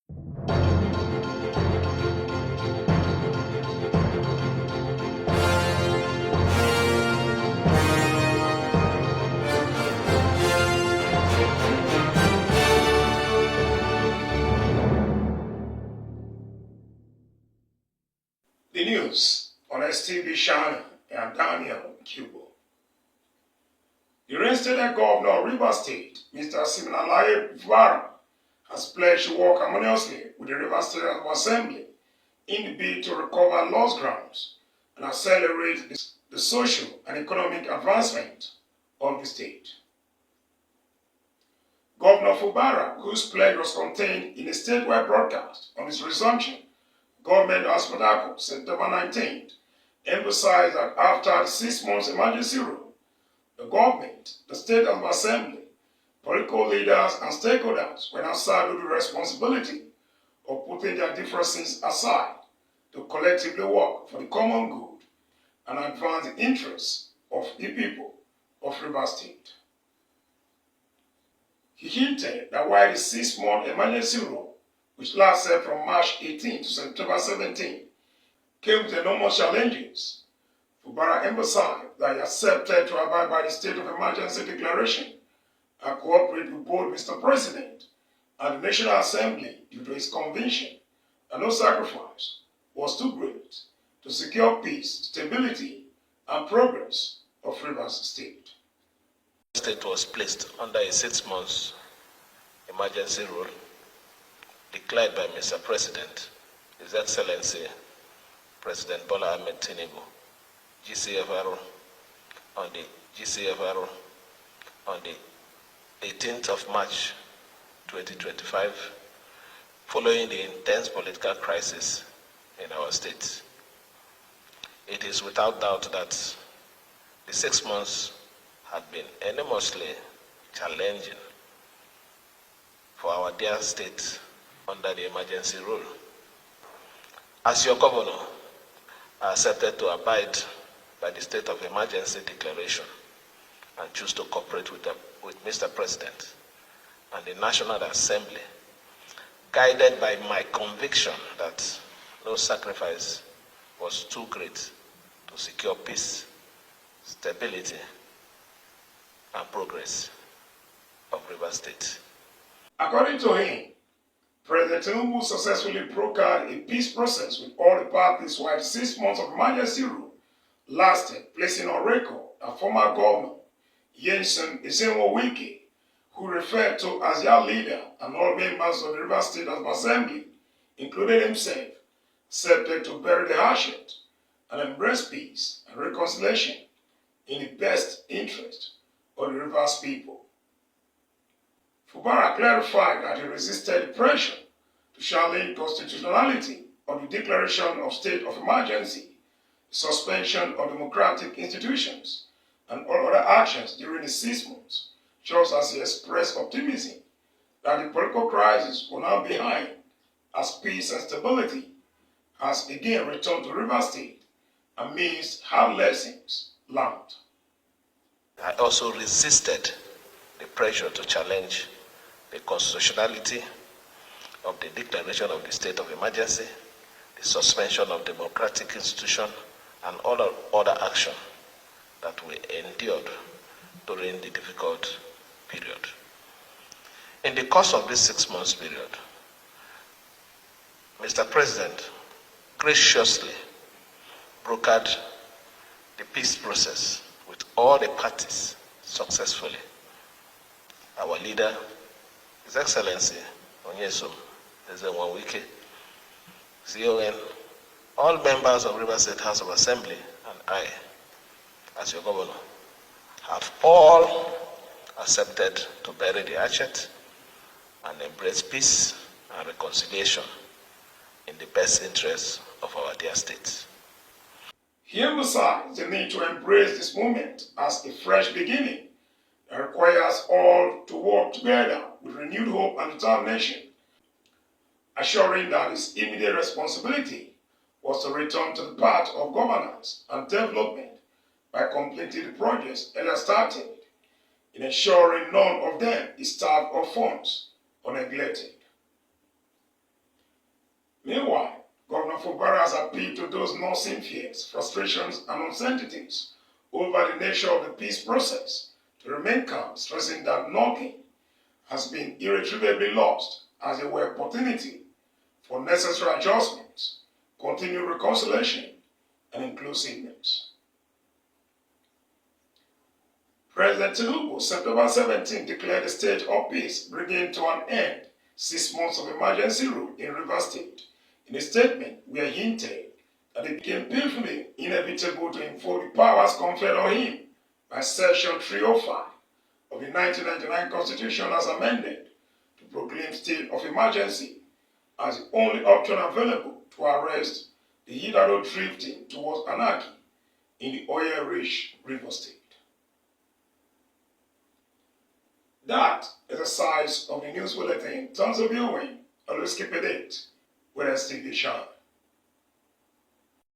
The news on STV Shana and Daniel Cubo. The reinstated governor of Rivers State, Mr. Siminalaye Fubara, has pledged to work harmoniously with the Rivers State Assembly in the bid to recover lost grounds and accelerate the social and economic advancement of the state. Governor Fubara, whose pledge was contained in a statewide broadcast on its resumption, Government Hospital, September 19th, emphasized that after the 6 months emergency rule, the government, the State Assembly, political leaders and stakeholders were now saddled with the responsibility of putting their differences aside to collectively work for the common good and advance the interests of the people of Rivers State. He hinted that while the 6-month emergency rule, which lasted from March 18 to September 17, came with enormous challenges, Fubara emphasized that he accepted to abide by the state of emergency declaration and cooperate with both Mr. President and the National Assembly due to his conviction that no sacrifice was too great to secure peace, stability, and progress of Rivers State. The state was placed under a 6 months emergency rule declared by Mr. President, His Excellency President Bola Ahmed Tinubu, GCFR on the 18th of March 2025, following the intense political crisis in our state. It is without doubt that the 6 months had been enormously challenging for our dear state under the emergency rule. As your governor, I accepted to abide by the state of emergency declaration and choose to cooperate with Mr. President and the National Assembly, guided by my conviction that no sacrifice was too great to secure peace, stability, and progress of Rivers State. According to him, President Tinubu successfully brokered a peace process with all the parties while 6 months of emergency rule lasted, placing on record that former governor Nyesom Ezenwo-Wike, who referred to as their leader, and all members of the Rivers State Assembly, including himself, accepted to bury the hatchet and embrace peace and reconciliation in the best interest of the Rivers people. Fubara clarified that he resisted the pressure to challenge constitutionality of the declaration of state of emergency, suspension of democratic institutions, and all other actions during the 6 months, just as he expressed optimism that the political crisis will now be behind as peace and stability has again returned to Rivers State amidst hard lessons learned. I also resisted the pressure to challenge the constitutionality of the declaration of the state of emergency, the suspension of democratic institutions, and all other action that we endured during the difficult period. In the course of this 6 months period, Mr. President graciously brokered the peace process with all the parties successfully. Our leader, His Excellency Nyesom Ezenwo-Wike, CON, all members of Rivers State House of Assembly, and I, as your governor, have all accepted to bury the hatchet and embrace peace and reconciliation in the best interests of our dear state. He emphasized the need to embrace this moment as a fresh beginning that requires all to work together with renewed hope and determination, assuring that his immediate responsibility was to return to the path of governance and development by completing the projects earlier started, in ensuring none of them is starved of funds or neglected. Fubara has appealed to those nursing fears, frustrations, and uncertainties over the nature of the peace process to remain calm, stressing that nothing has been irretrievably lost as there were opportunity for necessary adjustments, continued reconciliation, and inclusiveness. President Tinubu, September 17, declared a state of peace, bringing to an end 6 months of emergency rule in Rivers State. In a statement, we are hinted that it became painfully inevitable to enforce the powers conferred on him by Section 305 of the 1999 Constitution as amended to proclaim state of emergency as the only option available to arrest the hitherto drifting towards anarchy in the oil-rich River State. That is the size of the news bulletin. Tons of viewing. Always keep it with STV Shine.